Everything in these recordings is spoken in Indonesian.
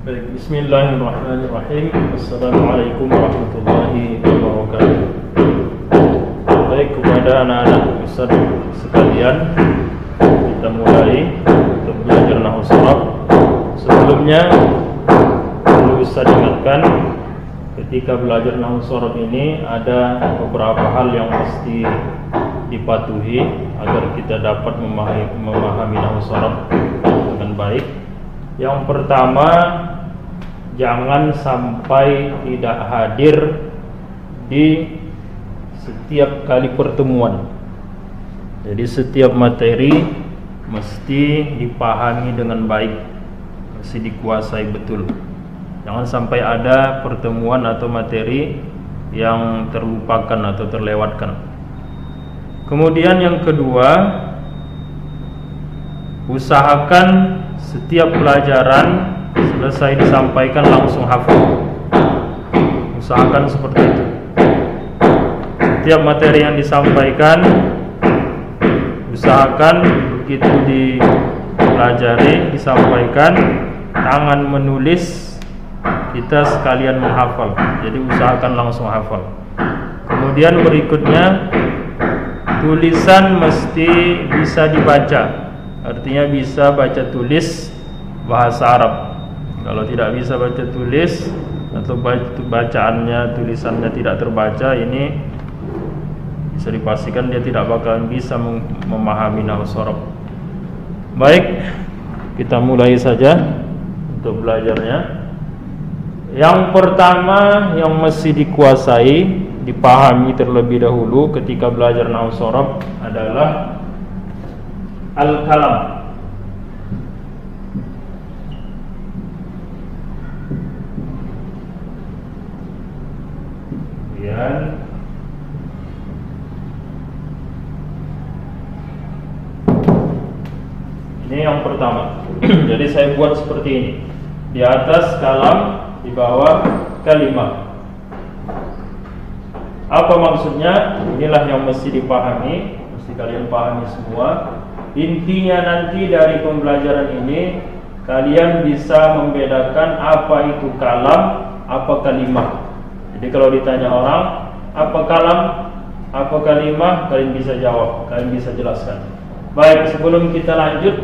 Baik, bismillahirrahmanirrahim. Assalamualaikum warahmatullahi wabarakatuh. Baik, kepada anak-anak Ustaz sekalian, kita mulai untuk belajar nahwu sharaf. Sebelumnya perlu Ustaz ingatkan, ketika belajar nahwu sharaf ini ada beberapa hal yang mesti dipatuhi agar kita dapat memahami nahwu sharaf dengan baik. Yang pertama, jangan sampai tidak hadir di setiap kali pertemuan. Jadi setiap materi mesti dipahami dengan baik, mesti dikuasai betul. Jangan sampai ada pertemuan atau materi yang terlupakan atau terlewatkan. Kemudian yang kedua, usahakan setiap pelajaran selesai disampaikan langsung hafal. Usahakan seperti itu. Setiap materi yang disampaikan, usahakan begitu dipelajari, disampaikan, tangan menulis, kita sekalian menghafal. Jadi usahakan langsung hafal. Kemudian berikutnya, tulisan mesti bisa dibaca. Artinya bisa baca tulis bahasa Arab. Kalau tidak bisa baca tulis atau bacaannya, tulisannya tidak terbaca, ini bisa dipastikan dia tidak bakalan bisa memahami nahwu sharaf. Baik, kita mulai saja untuk belajarnya. Yang pertama yang mesti dikuasai, dipahami terlebih dahulu ketika belajar nahwu sharaf adalah al-kalam. Kemudian ini yang pertama. Jadi saya buat seperti ini. Di atas kalam, di bawah kalimah. Apa maksudnya? Inilah yang mesti dipahami, mesti kalian pahami semua. Intinya nanti dari pembelajaran ini, kalian bisa membedakan apa itu kalam, apa kalimah. Jadi kalau ditanya orang, apa kalam, apa kalimah, kalian bisa jawab, kalian bisa jelaskan. Baik, sebelum kita lanjut,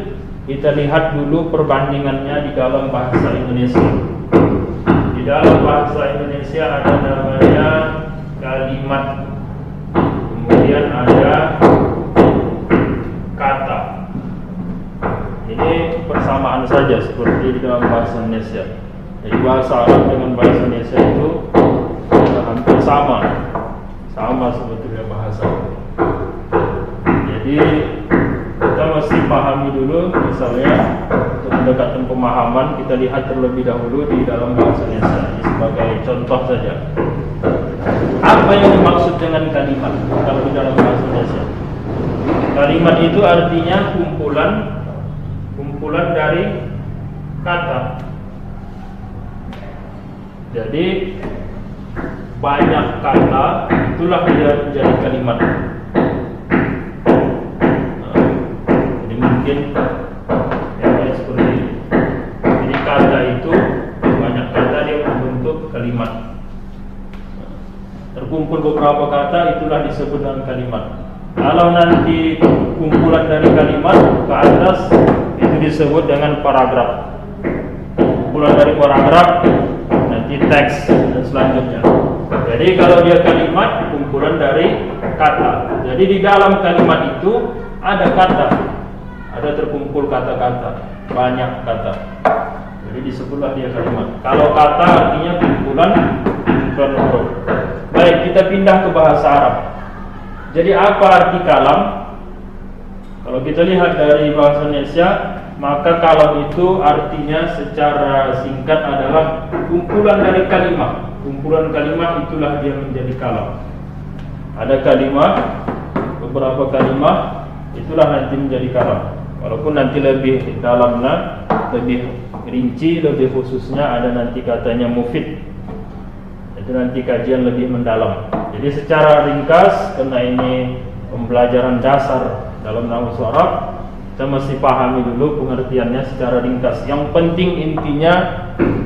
kita lihat dulu perbandingannya di dalam bahasa Indonesia. Di dalam bahasa Indonesia ada namanya kalimat, kemudian ada kata. Ini persamaan saja seperti di dalam bahasa Indonesia. Jadi bahasa Arab dengan bahasa Indonesia itu hampir sama sebetulnya bahasa. Jadi kita mesti pahami dulu. Misalnya untuk mendekatkan pemahaman, kita lihat terlebih dahulu di dalam bahasa Indonesia. Ini sebagai contoh saja. Apa yang dimaksud dengan kalimat kalau di dalam bahasa Indonesia? Kalimat itu artinya kumpulan dari kata. Jadi banyak kata, itulah dia menjadi kalimat. Jadi mungkin ya seperti ini. Jadi kata itu banyak kata, dia membentuk kalimat. Terkumpul beberapa kata, itulah disebut dengan kalimat. Kalau nanti kumpulan dari kalimat ke atas, itu disebut dengan paragraf. Kumpulan dari paragraf, nanti teks dan selanjutnya. Jadi kalau dia kalimat, kumpulan dari kata. Jadi di dalam kalimat itu ada kata, ada terkumpul kata-kata, banyak kata. Jadi disebutlah dia kalimat. Kalau kata artinya kumpulan huruf. Baik, kita pindah ke bahasa Arab. Jadi apa arti kalam? Kalau kita lihat dari bahasa Indonesia, maka kalam itu artinya secara singkat adalah kumpulan dari kalimat. Kumpulan kalimat itulah dia menjadi kalam. Ada kalimat, beberapa kalimat, itulah nanti menjadi kalam. Walaupun nanti lebih dalamnya, lebih rinci, lebih khususnya ada nanti katanya mufid. Itu nanti kajian lebih mendalam. Jadi secara ringkas, karena ini pembelajaran dasar dalam nahwu sharaf, kita mesti pahami dulu pengertiannya secara ringkas. Yang penting intinya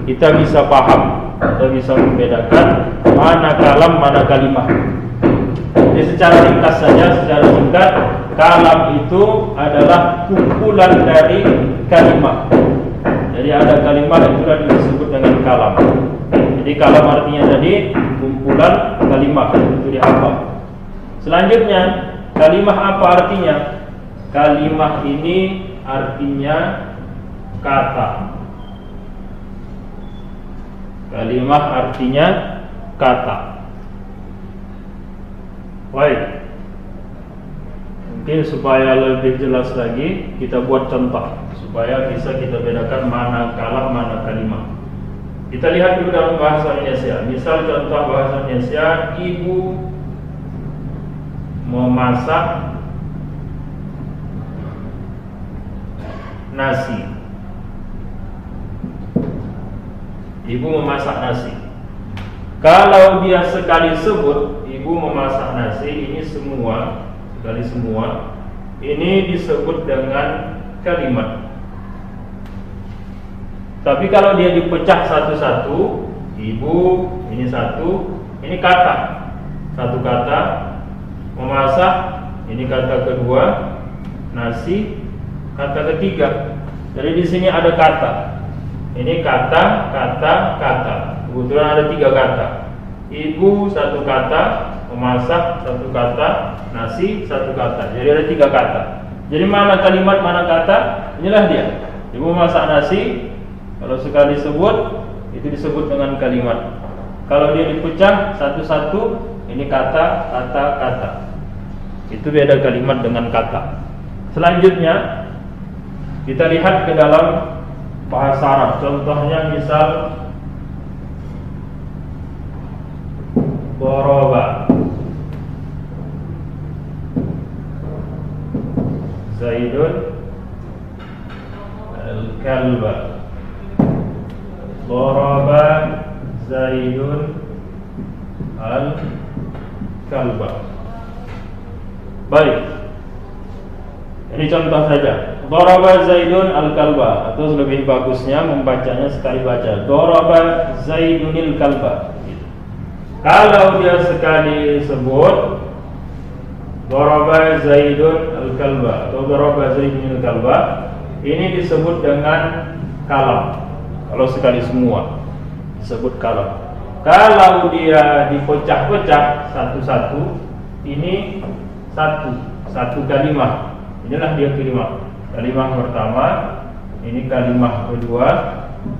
kita bisa paham, kita bisa membedakan mana kalam, mana kalimah. Jadi secara ringkas saja, secara singkat, kalam itu adalah kumpulan dari kalimah. Jadi ada kalimah itulah disebut dengan kalam. Jadi kalam artinya tadi kumpulan kalimah, itu dihafal. Selanjutnya, kalimah apa artinya? Kalimah ini artinya kata. Kalimah artinya kata. Baik. Mungkin supaya lebih jelas lagi, kita buat contoh supaya bisa kita bedakan mana kalam, mana kalimah. Kita lihat dulu dalam bahasa Indonesia. Misal contoh bahasa Indonesia, ibu memasak nasi. Ibu memasak nasi. Kalau dia sekali sebut ibu memasak nasi, ini semua, sekali semua, ini disebut dengan kalimat. Tapi kalau dia dipecah satu-satu, ibu, ini satu, ini kata. Satu kata, memasak, ini kata kedua, nasi, kata ketiga. Jadi di sini ada kata. Ini kata, kata, kata. Kebetulan ada 3 kata. Ibu satu kata, memasak satu kata, nasi satu kata. Jadi ada 3 kata. Jadi mana kalimat, mana kata? Inilah dia. Ibu memasak nasi, kalau sekali sebut itu disebut dengan kalimat. Kalau dia dipecah satu-satu, ini kata, kata, kata. Itu beda kalimat dengan kata. Selanjutnya kita lihat ke dalam bahasa Arab. Contohnya misal Daraba Zaidun al-kalba. Daraba Zaidun al-kalba. Baik, ini contoh saja. Daraba Zaidun al-kalba, atau lebih bagusnya membacanya sekali baca. Daraba Zaidunil kalba. Kalau dia sekali sebut Daraba Zaidun al-kalba atau Daraba Zaidunil kalba, ini disebut dengan kalam. Kalau sekali semua disebut kalam. Kalau dia dipecah-pecah satu-satu, ini satu kalimat. Inilah dia kalimat. Kalimat pertama, ini kalimat kedua,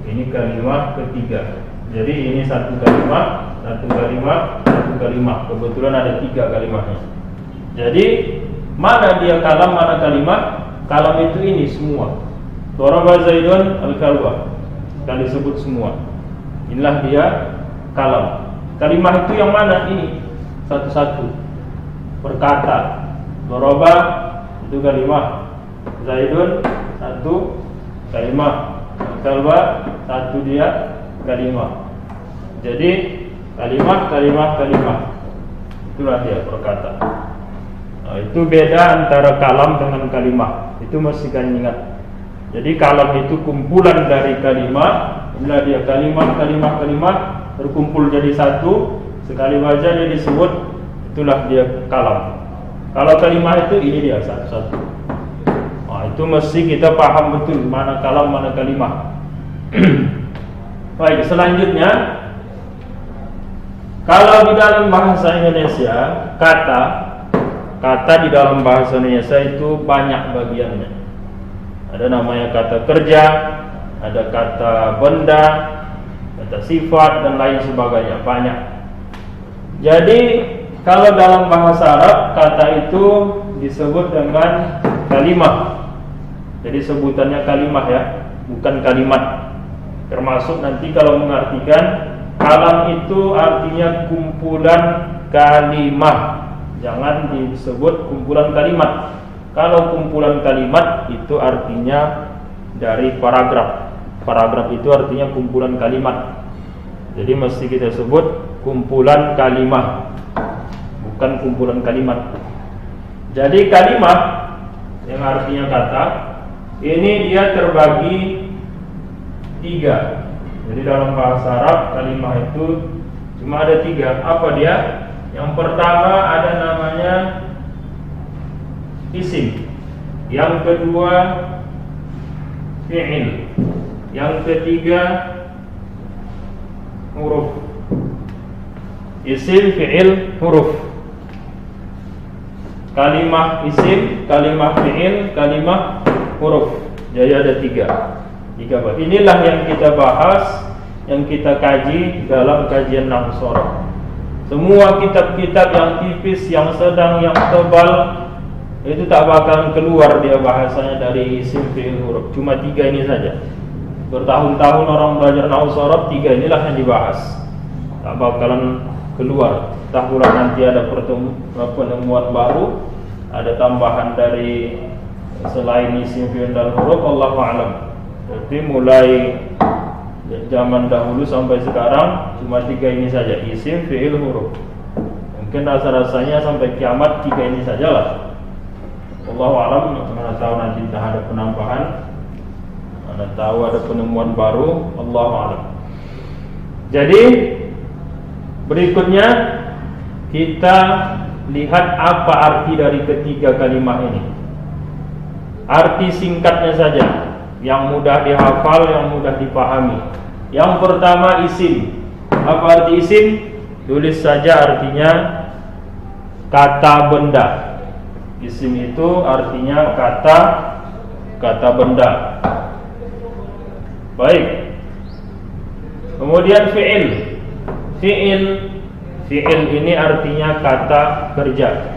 ini kalimat ketiga. Jadi ini satu kalimat, satu kalimat, satu kalimat. Kebetulan ada 3 kalimatnya. Jadi mana dia kalam, mana kalimat? Kalam itu ini semua. Daraba Zaidun al-kalba, sekali sebut semua. Inilah dia kalam. Kalimat itu yang mana? Ini satu-satu berkata. Daraba itu kalimat, Zaidun satu kalimat, al-kalba satu dia kalimat. Jadi kalimat, kalimat, kalimat, itulah dia berkata. Nah, itu beda antara kalam dengan kalimat. Itu mesti kalian ingat. Jadi kalam itu kumpulan dari kalimat. Inilah dia kalimat, kalimat, kalimat berkumpul jadi satu. Sekali baca dia disebut, itulah dia kalam. Kalau kalimat itu ini dia satu-satu. Nah, itu mesti kita paham betul mana kalam, mana kalimat. Baik, selanjutnya, kalau di dalam bahasa Indonesia kata di dalam bahasa Indonesia itu banyak bagiannya. Ada namanya kata kerja, ada kata benda, kata sifat dan lain sebagainya, banyak. Jadi kalau dalam bahasa Arab kata itu disebut dengan kalimah. Jadi sebutannya kalimah ya, bukan kalimat. Termasuk nanti kalau mengartikan kalam itu artinya kumpulan kalimah. Jangan disebut kumpulan kalimat. Kalau kumpulan kalimat itu artinya dari paragraf. Paragraf itu artinya kumpulan kalimat. Jadi mesti kita sebut kumpulan kalimah, bukan kumpulan kalimat. Jadi kalimah yang artinya kata, ini dia terbagi 3. Jadi dalam bahasa Arab kalimah itu cuma ada 3. Apa dia? Yang pertama ada namanya isim. Yang kedua fi'il. Yang ketiga huruf. Isim, fi'il, huruf. Kalimah isim, kalimah fi'il, kalimah huruf. Jadi ada 3 bab. Inilah yang kita bahas, yang kita kaji dalam kajian Nahwu Shorof. Semua kitab-kitab yang tipis, yang sedang, yang tebal, itu tak bakal keluar dia bahasanya dari isim, fi'il, huruf. Cuma 3 ini saja. Bertahun-tahun orang belajar Nahwu Shorof, 3 inilah yang dibahas. Tak bakalan keluar. Tak pula nanti ada penemuan baru, ada tambahan dari selain isim, fi'il dan huruf, Allahu a'lam. Jadi mulai zaman dahulu sampai sekarang cuma 3 ini saja, isim, fi'il, huruf. Mungkin rasa-rasanya sampai kiamat 3 ini sajalah. Allahu a'lam, mana tahu nanti ada penambahan, mana tahu ada penemuan baru, Allahu a'lam. Jadi berikutnya kita lihat apa arti dari ketiga kalimat ini. Arti singkatnya saja, yang mudah dihafal, yang mudah dipahami. Yang pertama isim. Apa arti isim? Tulis saja artinya kata benda. Isim itu artinya kata benda. Baik. Kemudian fi'il. Fi'il ini artinya kata kerja.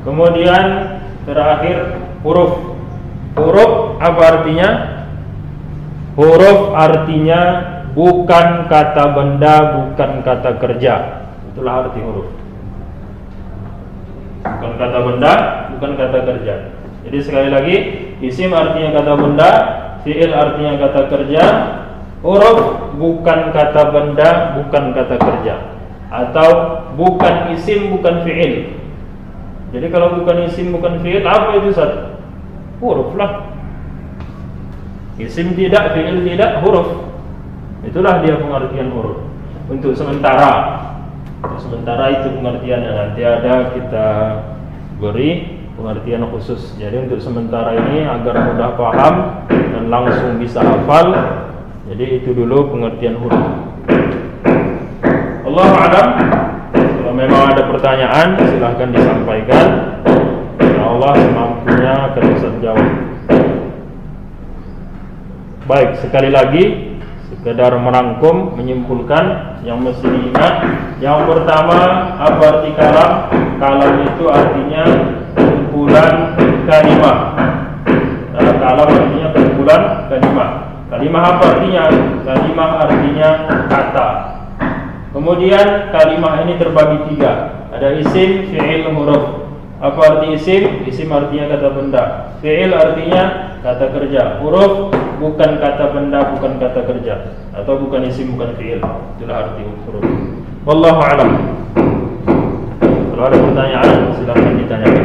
Kemudian terakhir huruf. Huruf apa artinya? Huruf artinya bukan kata benda, bukan kata kerja. Itulah arti huruf. Bukan kata benda, bukan kata kerja. Jadi sekali lagi, isim artinya kata benda, fi'il artinya kata kerja, huruf bukan kata benda, bukan kata kerja, atau bukan isim, bukan fi'il. Jadi kalau bukan isim, bukan fi'il, apa itu Ustaz? Huruf lah. Isim tidak, fi'il tidak, huruf. Itulah dia pengertian huruf. Untuk sementara. Untuk sementara itu pengertiannya. Nanti ada kita beri pengertian khusus. Jadi untuk sementara ini agar mudah paham dan langsung bisa hafal, jadi itu dulu pengertian huruf. Allahu a'lam. Kalau memang ada pertanyaan silahkan disampaikan. Ya Allah semampunya akan bisa jawab. Baik, sekali lagi sekedar merangkum, menyimpulkan yang mesti diingat. Yang pertama, apa arti kalam? Kalam itu artinya kumpulan kalimah. Nah, kalam artinya kumpulan kalimah. Kalimah apa artinya? Kalimah artinya kata. Kemudian kalimah ini terbagi 3. Ada isim, fi'il, huruf. Apa arti isim? Isim artinya kata benda. Fi'il artinya kata kerja. Huruf bukan kata benda, bukan kata kerja, atau bukan isim, bukan fi'il. Itulah arti huruf. Wallahu a'lam. Kalau ada pertanyaan silakan ditanyakan.